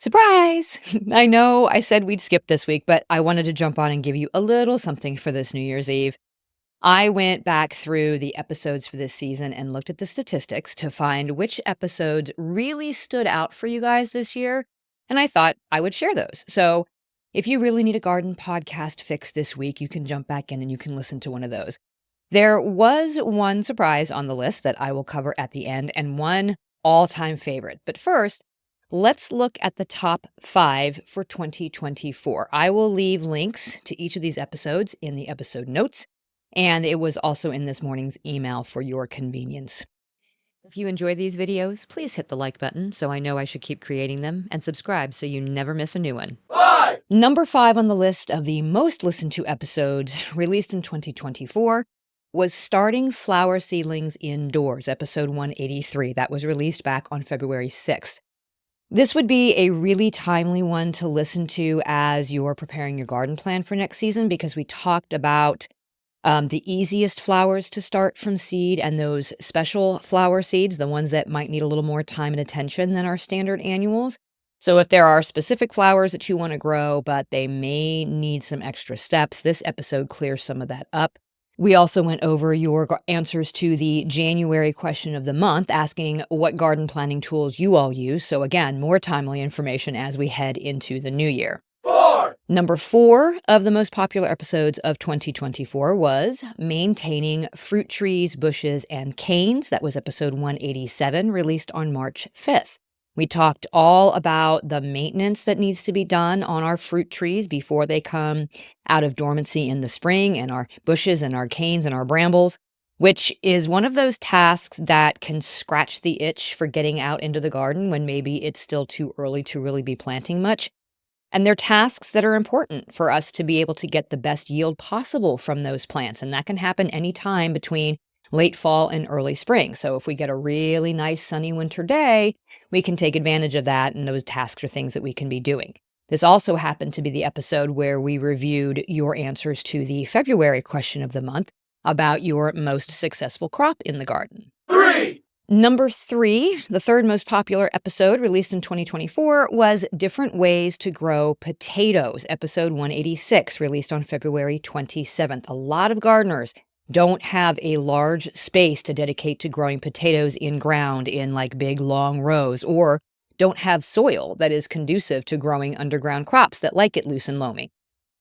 Surprise! I know I said we'd skip this week, but I wanted to jump on and give you a little something for this New Year's Eve. I went back through the episodes for this season and looked at the statistics to find which episodes really stood out for you guys this year, and I thought I would share those. So, if you really need a garden podcast fix this week, you can jump back in and you can listen to one of those. There was one surprise on the list that I will cover at the end, and one all-time favorite. But first, let's look at the top 5 for 2024. I will leave links to each of these episodes in the episode notes, and it was also in this morning's email for your convenience. If you enjoy these videos, please hit the like button so I know I should keep creating them, and subscribe so you never miss a new one. Number 5 on the list of the most listened to episodes released in 2024 was Starting Flower Seedlings Indoors, episode 183. That was released back on February 6th. This would be a really timely one to listen to as you're preparing your garden plan for next season, because we talked about the easiest flowers to start from seed and those special flower seeds, the ones that might need a little more time and attention than our standard annuals. So if there are specific flowers that you want to grow, but they may need some extra steps, this episode clears some of that up. We also went over your answers to the January question of the month, asking what garden planning tools you all use. So again, more timely information as we head into the new year. Number 4 of the most popular episodes of 2024 was Maintaining Fruit Trees, Bushes, and Canes. That was episode 187, released on March 5th. We talked all about the maintenance that needs to be done on our fruit trees before they come out of dormancy in the spring, and our bushes and our canes and our brambles, which is one of those tasks that can scratch the itch for getting out into the garden when maybe it's still too early to really be planting much. And they're tasks that are important for us to be able to get the best yield possible from those plants. And that can happen anytime between late fall and early spring. So if we get a really nice sunny winter day, we can take advantage of that, and those tasks are things that we can be doing. This also happened to be the episode where we reviewed your answers to the February question of the month about your most successful crop in the garden. Number 3, the third most popular episode released in 2024, was Different Ways to Grow Potatoes, episode 186, released on February 27th. A lot of gardeners don't have a large space to dedicate to growing potatoes in ground in like big long rows, or don't have soil that is conducive to growing underground crops that like it loose and loamy.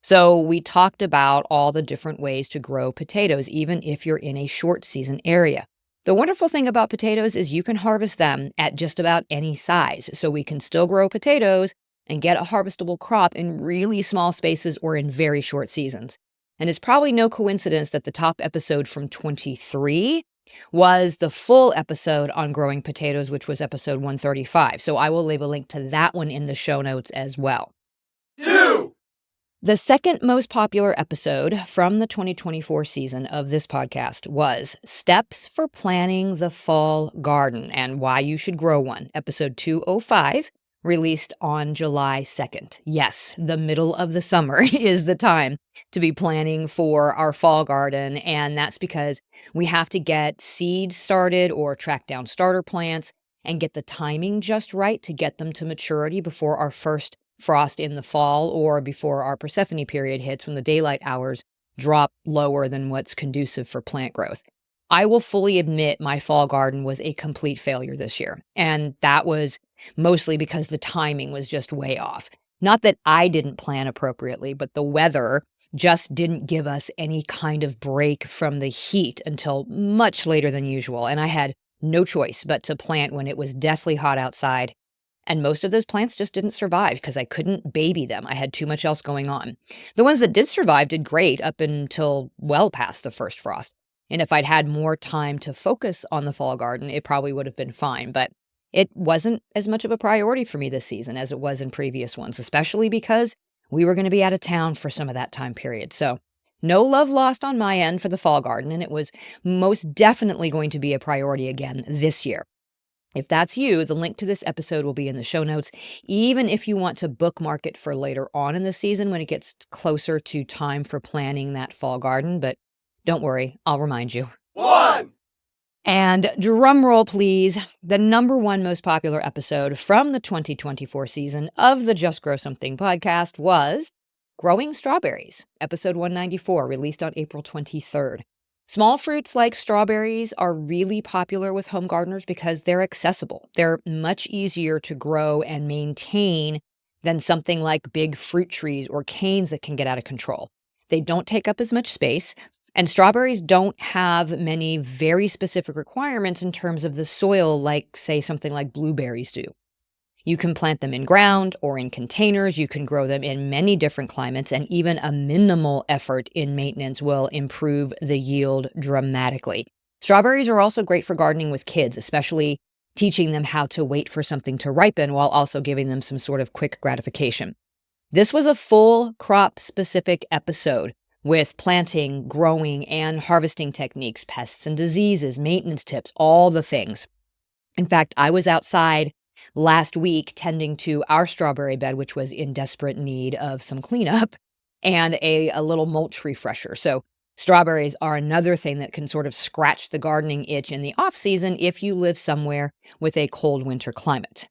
So we talked about all the different ways to grow potatoes, even if you're in a short season area. The wonderful thing about potatoes is you can harvest them at just about any size. So we can still grow potatoes and get a harvestable crop in really small spaces or in very short seasons. And it's probably no coincidence that the top episode from 23 was the full episode on growing potatoes, which was episode 135. So I will leave a link to that one in the show notes as well. The second most popular episode from the 2024 season of this podcast was Steps for Planning the Fall Garden and Why You Should Grow One, episode 205, released on July 2nd. Yes, the middle of the summer is the time to be planning for our fall garden, and that's because we have to get seeds started or track down starter plants and get the timing just right to get them to maturity before our first frost in the fall, or before our Persephone period hits when the daylight hours drop lower than what's conducive for plant growth. I will fully admit my fall garden was a complete failure this year, and that was mostly because the timing was just way off. Not that I didn't plan appropriately, but the weather just didn't give us any kind of break from the heat until much later than usual, and I had no choice but to plant when it was deathly hot outside. And most of those plants just didn't survive because I couldn't baby them. I had too much else going on. The ones that did survive did great up until well past the first frost. And if I'd had more time to focus on the fall garden, it probably would have been fine. But it wasn't as much of a priority for me this season as it was in previous ones, especially because we were going to be out of town for some of that time period. So no love lost on my end for the fall garden, and it was most definitely going to be a priority again this year. If that's you, the link to this episode will be in the show notes, even if you want to bookmark it for later on in the season when it gets closer to time for planning that fall garden. But don't worry, I'll remind you. And drum roll, please. The number one most popular episode from the 2024 season of the Just Grow Something podcast was Growing Strawberries, episode 194, released on April 23rd. Small fruits like strawberries are really popular with home gardeners because they're accessible. They're much easier to grow and maintain than something like big fruit trees or canes that can get out of control. They don't take up as much space, and strawberries don't have many very specific requirements in terms of the soil, like, say, something like blueberries do. You can plant them in ground or in containers. You can grow them in many different climates, and even a minimal effort in maintenance will improve the yield dramatically. Strawberries are also great for gardening with kids, especially teaching them how to wait for something to ripen while also giving them some sort of quick gratification. This was a full crop-specific episode with planting, growing, and harvesting techniques, pests and diseases, maintenance tips, all the things. In fact, I was outside last week tending to our strawberry bed, which was in desperate need of some cleanup and a little mulch refresher. So strawberries are another thing that can sort of scratch the gardening itch in the off season if you live somewhere with a cold winter climate.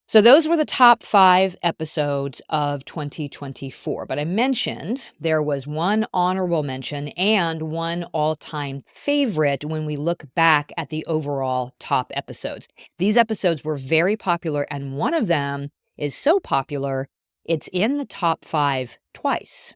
So those were the top 5 episodes of 2024. But I mentioned there was one honorable mention and one all-time favorite when we look back at the overall top episodes. These episodes were very popular, and one of them is so popular, it's in the top 5 twice.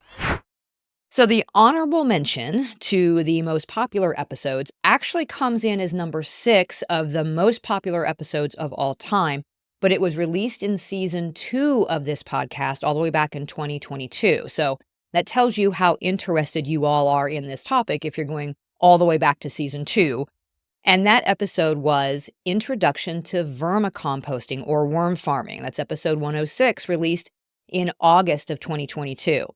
So the honorable mention to the most popular episodes actually comes in as number 6 of the most popular episodes of all time. But it was released in season 2 of this podcast all the way back in 2022. So that tells you how interested you all are in this topic if you're going all the way back to season 2. And that episode was Introduction to Vermicomposting or Worm Farming. That's episode 106, released in August of 2022.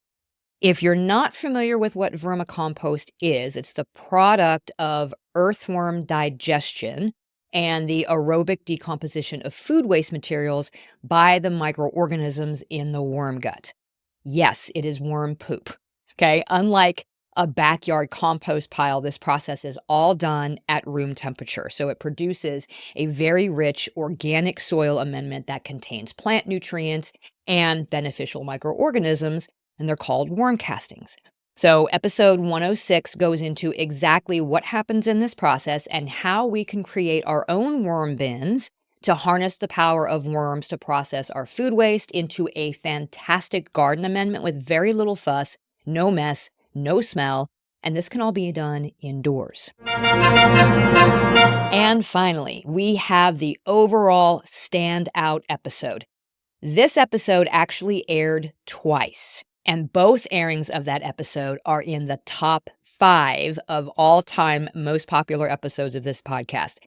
If you're not familiar with what vermicompost is, it's the product of earthworm digestion and the aerobic decomposition of food waste materials by the microorganisms in the worm gut. Yes, it is worm poop. Okay, unlike a backyard compost pile, this process is all done at room temperature. So it produces a very rich organic soil amendment that contains plant nutrients and beneficial microorganisms, and they're called worm castings. So episode 106 goes into exactly what happens in this process and how we can create our own worm bins to harness the power of worms to process our food waste into a fantastic garden amendment with very little fuss, no mess, no smell, and this can all be done indoors. And finally, we have the overall standout episode. This episode actually aired twice. And both airings of that episode are in the top 5 of all-time most popular episodes of this podcast.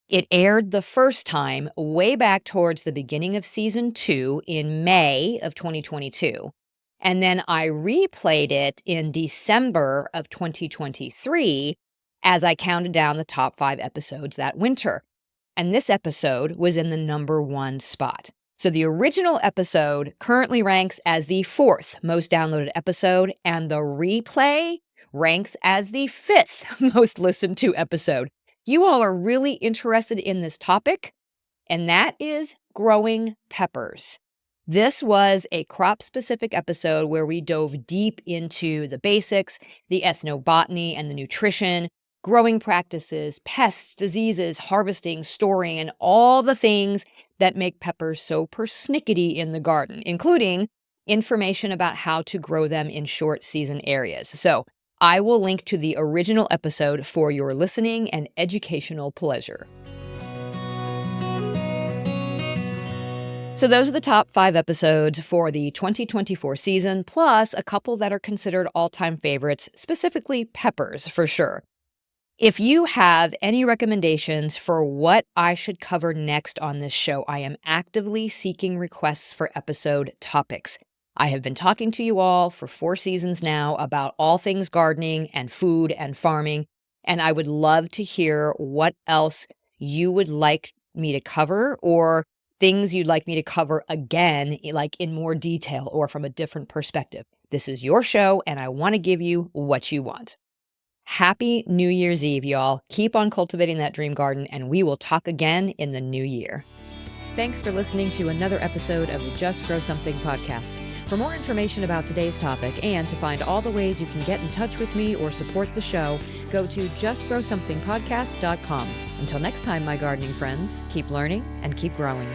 It aired the first time way back towards the beginning of season 2 in May of 2022. And then I replayed it in December of 2023 as I counted down the top 5 episodes that winter. And this episode was in the number 1 spot. So the original episode currently ranks as the 4th most downloaded episode, and the replay ranks as the 5th most listened to episode. You all are really interested in this topic, and that is growing peppers. This was a crop-specific episode where we dove deep into the basics, the ethnobotany and the nutrition, growing practices, pests, diseases, harvesting, storing, and all the things that make peppers so persnickety in the garden, including information about how to grow them in short season areas. So I will link to the original episode for your listening and educational pleasure. So those are the top 5 episodes for the 2024 season, plus a couple that are considered all-time favorites, specifically peppers for sure. If you have any recommendations for what I should cover next on this show, I am actively seeking requests for episode topics. I have been talking to you all for 4 seasons now about all things gardening and food and farming, and I would love to hear what else you would like me to cover or things you'd like me to cover again, like in more detail or from a different perspective. This is your show, and I want to give you what you want. Happy New Year's Eve, y'all. Keep on cultivating that dream garden, and we will talk again in the new year. Thanks for listening to another episode of the Just Grow Something podcast. For more information about today's topic and to find all the ways you can get in touch with me or support the show, go to justgrowsomethingpodcast.com. Until next time, my gardening friends, keep learning and keep growing.